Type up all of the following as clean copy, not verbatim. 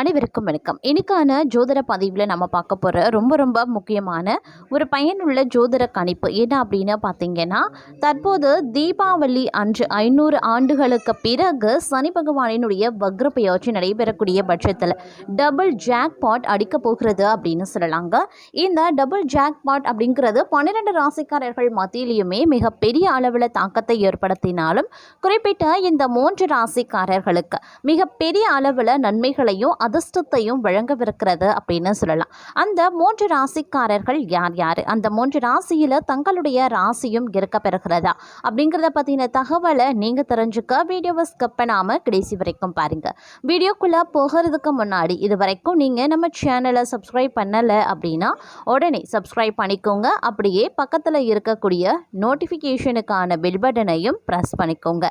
அனைவருக்கும் வணக்கம். இன்னைக்கான ஜோதிட பதிவில் நம்ம பார்க்க போகிற ரொம்ப முக்கியமான ஒரு பயனுள்ள ஜோதிட கணிப்பு என்ன அப்படின்னு பார்த்தீங்கன்னா, தற்போது தீபாவளி அன்று 500 ஆண்டுகளுக்கு பிறகு சனி பகவானினுடைய வக்ர பெயர்ச்சி நடைபெறக்கூடிய பட்சத்தில் டபுள் ஜாக்பாட் அடிக்க போகிறது அப்படின்னு சொல்லலாங்க. இந்த டபுள் ஜாக்பாட் அப்படிங்கிறது 12 ராசிக்காரர்கள் மத்தியிலையுமே மிகப்பெரிய அளவில் தாக்கத்தை ஏற்படுத்தினாலும், குறிப்பிட்ட இந்த 3 ராசிக்காரர்களுக்கு மிகப்பெரிய அளவில் நன்மைகளையும் அதிர்ஷ்டத்தையும் வழங்கவிருக்கிறது அப்படின்னு சொல்லலாம். அந்த 3 ராசிக்காரர்கள் யார் யார், அந்த 3 ராசியில் தங்களுடைய ராசியும் இருக்க பெறுகிறதா அப்படிங்கிறத பற்றின தகவலை நீங்கள் தெரிஞ்சுக்க வீடியோவை ஸ்கிப் பண்ணாமல் கடைசி வரைக்கும் பாருங்கள். வீடியோக்குள்ளே போகிறதுக்கு முன்னாடி இது வரைக்கும் நீங்கள் நம்ம சேனலை சப்ஸ்கிரைப் பண்ணலை அப்படின்னா உடனே சப்ஸ்கிரைப் பண்ணிக்கோங்க. அப்படியே பக்கத்தில் இருக்கக்கூடிய நோட்டிஃபிகேஷனுக்கான பெல் பட்டனையும் ப்ரெஸ் பண்ணிக்கோங்க.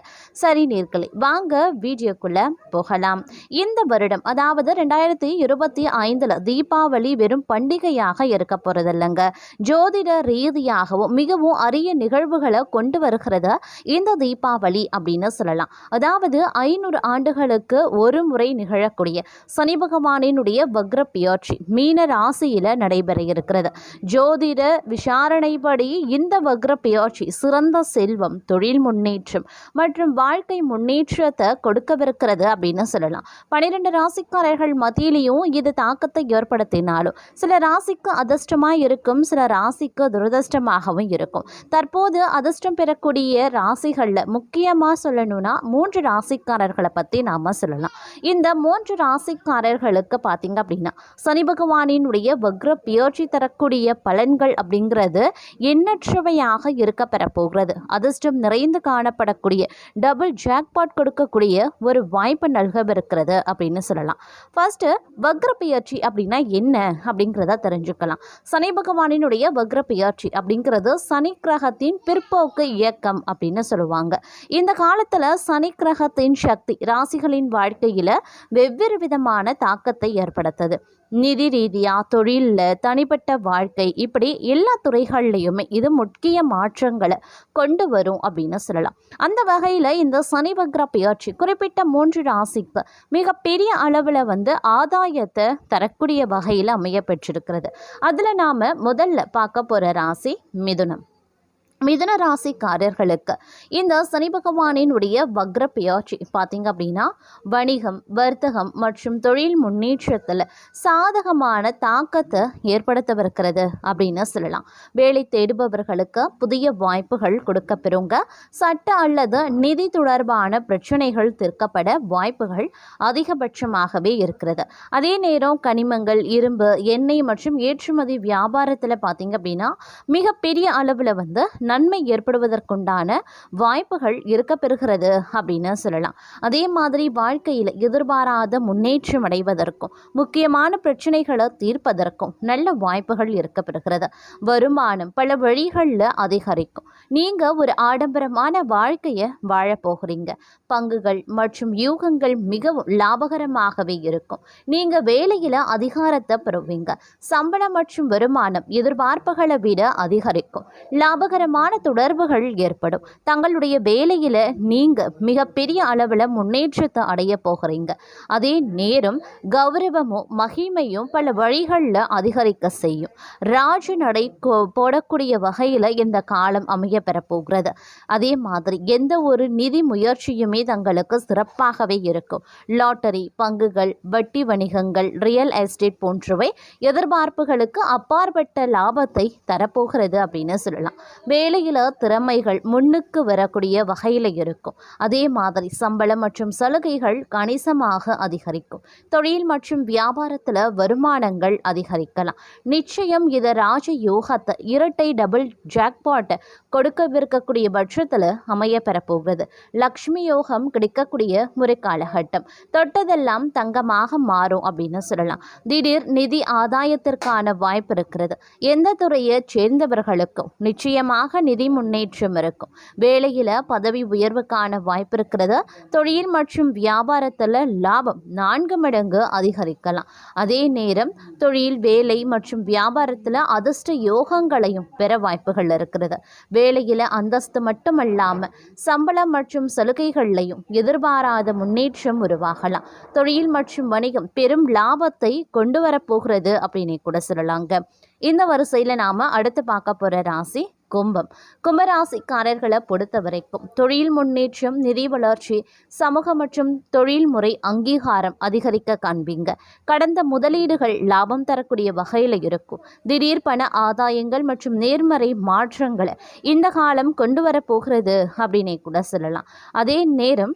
சரி நேர்களே, வாங்க வீடியோக்குள்ளே போகலாம். இந்த வருடம் அதாவது 2025 தீபாவளி வெறும் பண்டிகையாக இருக்க போறதில்லைங்க. ஜோதிட ரீதியாகவும் மிகவும் அரிய நிகழ்வுகளை கொண்டு வருகிறது இந்த தீபாவளி அப்படின்னு சொல்லலாம். அதாவது 500 ஆண்டுகளுக்கு ஒரு முறை நிகழக்கூடிய சனி பகவானினுடைய வக்ர பெயர்ச்சி மீன ராசியில நடைபெற இருக்கிறது. ஜோதிட விசாரணைப்படி இந்த வக்ர பெயர்ச்சி சிறந்த செல்வம், தொழில் முன்னேற்றம் மற்றும் வாழ்க்கை முன்னேற்றத்தை கொடுக்கவிருக்கிறது அப்படின்னு சொல்லலாம். 12 ராசிக்காரர்கள் மத்தியிலையும் இது தாக்கத்தை ஏற்படுத்தினாலும் சில ராசிக்கு அதிர்ஷ்டமாக இருக்கும், சில ராசிக்கு துரதிர்ஷ்டமாகவும் இருக்கும். தற்போது அதிர்ஷ்டம் பெறக்கூடிய ராசிகளில் முக்கியமாக சொல்லணும்னா 3 ராசிக்காரர்களை பற்றி நாம் சொல்லலாம். இந்த 3 ராசிக்காரர்களுக்கு பார்த்தீங்க அப்படின்னா சனி பகவானினுடைய வக்ர பெயர்ச்சி தரக்கூடிய பலன்கள் அப்படிங்கிறது எண்ணற்றவையாக இருக்க பெறப்போகிறது. அதிர்ஷ்டம் நிறைந்து காணப்படக்கூடிய டபுள் ஜாக்பாட் கொடுக்கக்கூடிய ஒரு வாய்ப்பு நல்கவிருக்கிறது அப்படின்னு சொல்லலாம். ஃபர்ஸ்ட் வக்ர பெயர்ச்சி அப்படின்னா என்ன அப்படிங்கிறத தெரிஞ்சுக்கலாம். சனி பகவானினுடைய வக்ர பெயர்ச்சி அப்படிங்கிறது சனி கிரகத்தின் பிற்போக்கு இயக்கம் அப்படின்னு சொல்லுவாங்க. இந்த காலத்தில் சனி கிரகத்தின் சக்தி ராசிகளின் வாழ்க்கையில் வெவ்வேறு விதமான தாக்கத்தை ஏற்படுத்துது. நிதி ரீதியாக, தொழிலில், தனிப்பட்ட வாழ்க்கை, இப்படி எல்லா துறைகள்லையுமே இது முக்கிய மாற்றங்களை கொண்டு வரும் அப்படின்னு சொல்லலாம். அந்த வகையில் இந்த சனி வக்ர பெயர்ச்சி குறிப்பிட்ட 3 ராசிக்கு மிகப்பெரிய அளவில் ஆதாயத்தை தரக்கூடிய வகையில் அமைய பெற்றிருக்கிறது. அதில் நாம் முதல்ல பார்க்க போகிற ராசி மிதுனம். மிதுன ராசிக்காரர்களுக்கு இந்த சனி பகவானினுடைய வக்ர பெயர்ச்சி பார்த்தீங்க அப்படின்னா வணிகம், வர்த்தகம் மற்றும் தொழில் முன்னேற்றத்தில் சாதகமான தாக்கத்தை ஏற்படுத்தவிருக்கிறது அப்படின்னு சொல்லலாம். வேலை தேடுபவர்களுக்கு புதிய வாய்ப்புகள் கொடுக்க பெறுங்க. சட்ட அல்லது நிதி தொடர்பான பிரச்சனைகள் தீர்க்கப்பட வாய்ப்புகள் அதிகபட்சமாகவே இருக்கிறது. அதே நேரம் கனிமங்கள், இரும்பு, எண்ணெய் மற்றும் ஏற்றுமதி வியாபாரத்தில் பார்த்தீங்க அப்படின்னா மிகப்பெரிய அளவில் நன்மை ஏற்படுவதற்குண்டான வாய்ப்புகள் இருக்க பெறுகிறது அப்படின்னு சொல்லலாம். அதே மாதிரி வாழ்க்கையில் எதிர்பாராத முன்னேற்றம் அடைவதற்கும் முக்கியமான பிரச்சனைகளை தீர்ப்பதற்கும் நல்ல வாய்ப்புகள் இருக்க பெறுகிறது. வருமானம் பல வழிகளில் அதிகரிக்கும். நீங்கள் ஒரு ஆடம்பரமான வாழ்க்கையை வாழப்போகிறீங்க. பங்குகள் மற்றும் யூகங்கள் மிகவும் லாபகரமாகவே இருக்கும். நீங்கள் வேலையில் அதிகாரத்தை பெறுவீங்க. சம்பளம் மற்றும் வருமானம் எதிர்பார்ப்புகளை விட அதிகரிக்கும். லாபகரமான தொடர்புகள் ஏற்படும். தங்களுடைய வேலையில நீங்க மிகப்பெரிய அளவில் முன்னேற்றத்தை அடைய போகிறீங்க. அதே நேரம் கௌரவமும் மகிமையும் பல வழிகளில் அதிகரிக்க செய்யும். ராஜ நடை போடக்கூடிய வகையில் இந்த காலம் அமைய பெறப்போகிறது. அதே மாதிரி எந்த ஒரு நிதி முயற்சியுமே தங்களுக்கு சிறப்பாகவே இருக்கும். லாட்டரி, பங்குகள், வட்டி வணிகங்கள், ரியல் எஸ்டேட் போன்றவை எதிர்பார்ப்புகளுக்கு அப்பாற்பட்ட லாபத்தை தரப்போகிறது அப்படின்னு சொல்லலாம். வேலையில் திறமைகள் முன்னுக்கு வரக்கூடிய வகையில் இருக்கும். அதே மாதிரி சம்பளம் மற்றும் சலுகைகள் கணிசமாக அதிகரிக்கும். தொழில் மற்றும் வியாபாரத்தில் வருமானங்கள் அதிகரிக்கலாம். நிச்சயம் இது ராஜ யோகத்தை, இரட்டை டபுள் ஜாக்பாட் கொடுக்கவிருக்கக்கூடிய பட்சத்தில் அமைய பெறப்போகிறது. லக்ஷ்மி யோகம் கிடைக்கக்கூடிய ஒரு காலகட்டம். தொட்டதெல்லாம் தங்கமாக மாறும் அப்படின்னு சொல்லலாம். திடீர் நிதி ஆதாயத்திற்கான வாய்ப்பு இருக்கிறது. எந்த துறையை சேர்ந்தவர்களுக்கும் நிச்சயமாக நிதி முன்னேற்றம் இருக்கும். வேலையில் பதவி உயர்வுக்கான வாய்ப்பு இருக்கிறது. தொழில் மற்றும் வியாபாரத்தில் லாபம் 4 மடங்கு அதிகரிக்கலாம். அதே நேரம் தொழில், வேலை மற்றும் வியாபாரத்தில் அதிர்ஷ்ட யோகங்களையும் பெற வாய்ப்புகள் இருக்கிறது. வேலையில் அந்தஸ்து மட்டுமல்லாமல் சம்பளம் மற்றும் சலுகைகளையும் எதிர்பாராத முன்னேற்றம் உருவாகலாம். தொழில் மற்றும் வணிகம் பெரும் லாபத்தை கொண்டு வரப்போகிறது அப்படின்னு கூட சொல்லலாங்க. இந்த வரிசையில் நாம அடுத்து பார்க்க போற ராசி கும்பம். கும்பராசிக்காரர்களை பொறுத்த வரைக்கும் தொழில் முன்னேற்றம், நிதி வளர்ச்சி, சமூக மற்றும் தொழில்முறை அங்கீகாரம் அதிகரிக்க காண்பீங்க. கடந்த முதலீடுகள் லாபம் தரக்கூடிய வகையில் இருக்கும். திடீர் பண ஆதாயங்கள் மற்றும் நேர்மறை மாற்றங்களை இந்த காலம் கொண்டு வரப்போகிறது அப்படின்னே கூட சொல்லலாம். அதே நேரம்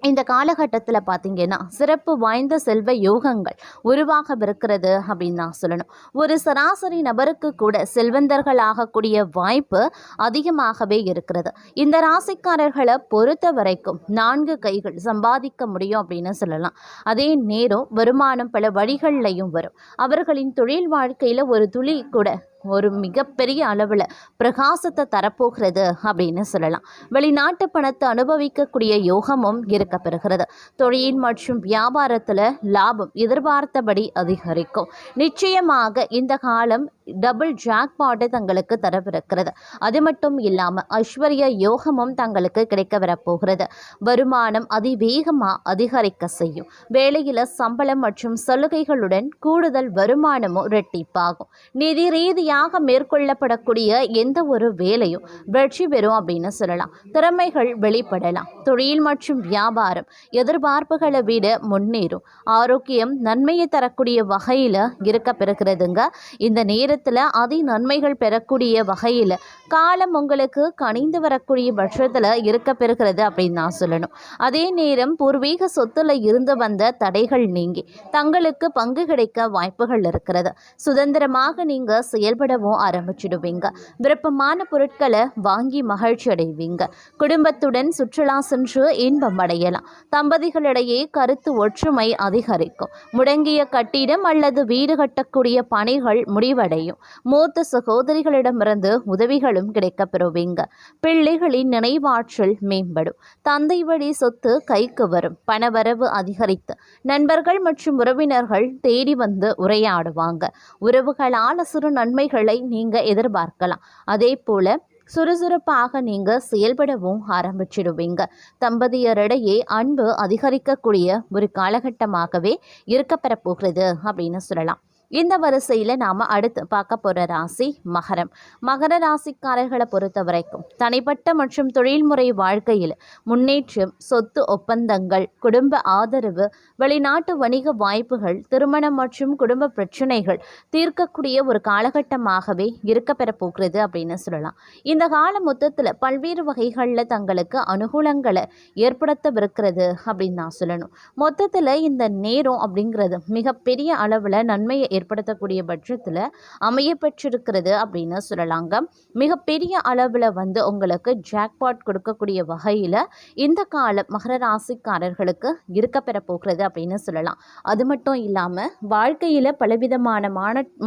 இந்த காலகட்டத்தில் பார்த்தீங்கன்னா சிறப்பு வாய்ந்த செல்வ யோகங்கள் உருவாகவிருக்கிறது அப்படின்னு தான் சொல்லணும். ஒரு சராசரி நபருக்கு கூட செல்வந்தர்கள் ஆகக்கூடிய வாய்ப்பு அதிகமாகவே இருக்கிறது. இந்த ராசிக்காரர்களை பொறுத்த வரைக்கும் 4 கைகள் சம்பாதிக்க முடியும் அப்படின்னு சொல்லலாம். அதே நேரம் வருமானம் பல வழிகள்லையும் வரும். அவர்களின் தொழில் வாழ்க்கையில் ஒரு துளி கூட ஒரு மிகப்பெரிய அளவில் பிரகாசத்தை தரப்போகிறது அப்படின்னு சொல்லலாம். வெளிநாட்டு பணத்தை அனுபவிக்கக்கூடிய யோகமும் இருக்கப்பெறுகிறது. தொழில் மற்றும் வியாபாரத்தில் லாபம் எதிர்பார்த்தபடி அதிகரிக்கும். நிச்சயமாக இந்த காலம் டபுள் ஜாக்பாட்டை தங்களுக்கு தரவிருக்கிறது. அது மட்டும் இல்லாமல் ஐஸ்வர்ய யோகமும் தங்களுக்கு கிடைக்க வரப்போகிறது. வருமானம் அதிவேகமாக அதிகரிக்க செய்யும். வேலையில் சம்பளம் மற்றும் சலுகைகளுடன் கூடுதல் வருமானமும் இரட்டிப்பாகும். நிதி ரீதியாக மேற்கொள்ளப்படக்கூடிய எந்த ஒரு வேலையும் வெற்றி பெறும் அப்படின்னு சொல்லலாம். திறமைகள் வெளிப்படலாம். தொழில் மற்றும் வியாபாரம் எதிர்பார்ப்புகளை விட முன்னேறும். ஆரோக்கியம் நன்மையை தரக்கூடிய வகையில் இருக்க பெறுகிறதுங்க. இந்த நேரத்தில் அதி நன்மைகள் பெறக்கூடிய வகையில் காலம் உங்களுக்கு கனிந்து வரக்கூடிய பட்சத்தில் இருக்க பெறுகிறது அப்படின்னு நான் சொல்லணும். அதே நேரம் பூர்வீக சொத்துல இருந்து வந்த தடைகள் நீங்கி தங்களுக்கு பங்கு கிடைக்க வாய்ப்புகள் இருக்கிறது. சுதந்திரமாக நீங்க செயல்படவும் ஆரம்பிச்சிடுவீங்க. விருப்பமான பொருட்களை வாங்கி மகிழ்ச்சி அடைவீங்க. குடும்பத்துடன் சுற்றுலா சென்று இன்பம் அடையலாம். தம்பதிகளிடையே கருத்து ஒற்றுமை அதிகரிக்கும். முடங்கிய கட்டிடம் அல்லது வீடு கட்டக்கூடிய பணிகள் முடிவடையும். மூத்த சகோதரிகளிடமிருந்து உதவிகளும் கிடைக்க பெறுவீங்க. பிள்ளைகளின் நினைவாற்றல் மேம்படும். தந்தை வழி சொத்து கைக்கு வரும். பணவரவு அதிகரித்து நண்பர்கள் மற்றும் உறவினர்கள் தேடி வந்து உரையாடுவாங்க. உறவுகளால் சிறு நன்மைகளை நீங்க எதிர்பார்க்கலாம். அதே போல சுறுசுறுப்பாக நீங்க செயல்படவும் ஆரம்பிச்சிடுவீங்க. தம்பதியரிடையே அன்பு அதிகரிக்கக்கூடிய ஒரு காலகட்டமாகவே இருக்கப்பெற போகிறது அப்படின்னு சொல்லலாம். இந்த வரிசையில் நாம் அடுத்து பார்க்க போகிற ராசி மகரம். மகர ராசிக்காரர்களை பொறுத்த வரைக்கும் தனிப்பட்ட மற்றும் தொழில்முறை வாழ்க்கையில் முன்னேற்றம், சொத்து ஒப்பந்தங்கள், குடும்ப ஆதரவு, வெளிநாட்டு வணிக வாய்ப்புகள், திருமணம் மற்றும் குடும்ப பிரச்சனைகள் தீர்க்கக்கூடிய ஒரு காலகட்டமாகவே இருக்கப்பெற போகிறது அப்படின்னு சொல்லலாம். இந்த கால மொத்தத்தில் பல்வேறு வகைகளில் தங்களுக்கு அனுகூலங்களை ஏற்படுத்தவிருக்கிறது அப்படின்னு நான் சொல்லணும். மொத்தத்தில் இந்த நேரம் அப்படிங்கிறது மிகப்பெரிய அளவில் நன்மையை ஏற்படுத்தக்கூடிய பட்சத்தில் அமைய பெற்றிருக்கிறது அப்படின்னு சொல்லலாங்க. மிகப்பெரிய அளவில் உங்களுக்கு ஜாக்பாட் கொடுக்கக்கூடிய வகையில் இந்த காலம் மகர ராசிக்காரர்களுக்கு இருக்க பெற போகிறது அப்படின்னு சொல்லலாம். அது மட்டும் இல்லாமல் வாழ்க்கையில் பலவிதமான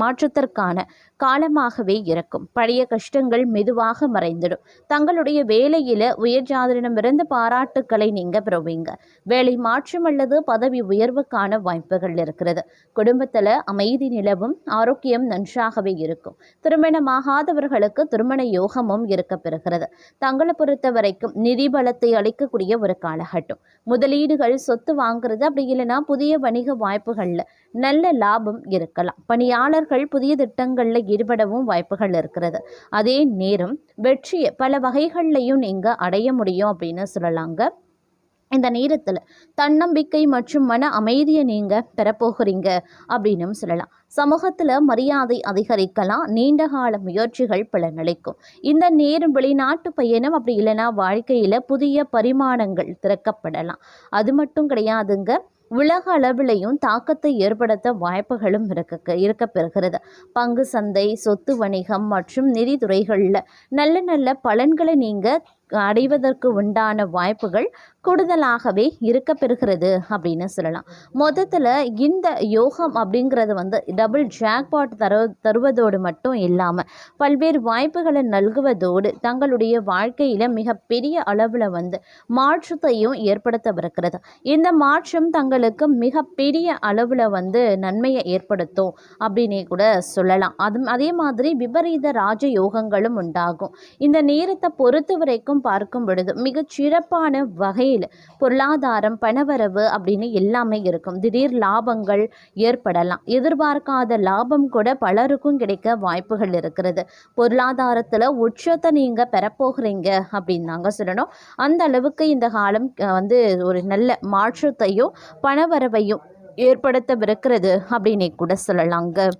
மாற்றத்திற்கான காலமாகவே இருக்கும். பழைய கஷ்டங்கள் மெதுவாக மறைந்துடும். தங்களுடைய வேலையில் உயர்ஜாதரிடமிருந்து பாராட்டுக்களை நீங்கள் பெறுவீங்க. வேலை மாற்றம் அல்லது பதவி உயர்வுக்கான வாய்ப்புகள் இருக்கிறது. குடும்பத்தில் அமைதி நிலவும். ஆரோக்கியம் நன்றாகவே இருக்கும். திருமணமாகாதவர்களுக்கு திருமண யோகமும் இருக்க பெறுகிறது. தங்களை பொறுத்த வரைக்கும் நிதி பலத்தை அளிக்கக்கூடிய ஒரு காலகட்டம். முதலீடுகள், சொத்து வாங்குறது, அப்படி இல்லைன்னா புதிய வணிக வாய்ப்புகள்ல நல்ல லாபம் இருக்கலாம். பணியாளர்கள் புதிய திட்டங்களில் ஈடுபடவும் வாய்ப்புகள் இருக்கிறது. அதே நேரம் வெற்றியை பல வகைகள்லையும் நீங்க அடைய முடியும் அப்படின்னு சொல்லலாங்க. இந்த நேரத்தில் தன்னம்பிக்கை மற்றும் மன அமைதியை நீங்கள் பெறப்போகிறீங்க அப்படின்னும் சொல்லலாம். சமூகத்தில் மரியாதை அதிகரிக்கலாம். நீண்டகால முயற்சிகள் பலனளிக்கும். இந்த நேரம் வெளிநாட்டு பயணம், அப்படி இல்லைன்னா வாழ்க்கையில் புதிய பரிமாணங்கள் திறக்கப்படலாம். அது மட்டும் கிடையாதுங்க. உலக அளவிலையும் தாக்கத்தை ஏற்படுத்த வாய்ப்புகளும் இருக்க பெறுகிறது. பங்கு சந்தை, சொத்து வணிகம் மற்றும் நிதித்துறைகளில் நல்ல நல்ல பலன்களை நீங்கள் அடைவதற்கு உண்டான வாய்ப்புகள் கூடுதலாகவே இருக்க பெறுகிறது அப்படின்னு சொல்லலாம். மொத்தத்தில் இந்த யோகம் அப்படிங்கிறது டபுள் ஜாக்பாட் தருவதோடு மட்டும் இல்லாமல் பல்வேறு வாய்ப்புகளை நல்குவதோடு தங்களுடைய வாழ்க்கையில் மிகப்பெரிய அளவில் மாற்றத்தையும் ஏற்படுத்தவிருக்கிறது. இந்த மாற்றம் தங்களுக்கு மிகப்பெரிய அளவில் நன்மையை ஏற்படுத்தும் அப்படின்னே கூட சொல்லலாம். அதே மாதிரி விபரீத ராஜ யோகங்களும் உண்டாகும். இந்த நேரத்தை பொறுத்த வரைக்கும் பார்க்கும் பொழுது மிகச் சிறப்பான வகையில் பொருளாதாரம், பணவரவு அப்படின்னு எல்லாமே இருக்கும். திடீர் லாபங்கள் ஏற்படலாம். எதிர்பார்க்காத லாபம் கூட பலருக்கும் கிடைக்க வாய்ப்புகள் இருக்கிறது. பொருளாதாரத்தில் உச்சத்தை நீங்கள் பெறப்போகிறீங்க அப்படின்னு நாங்கள் சொல்லணும். அந்த அளவுக்கு இந்த காலம் ஒரு நல்ல மாற்றத்தையும் பணவரவையும் ஏற்படுத்தவிருக்கிறது அப்படின்னே கூட சொல்லலாங்க.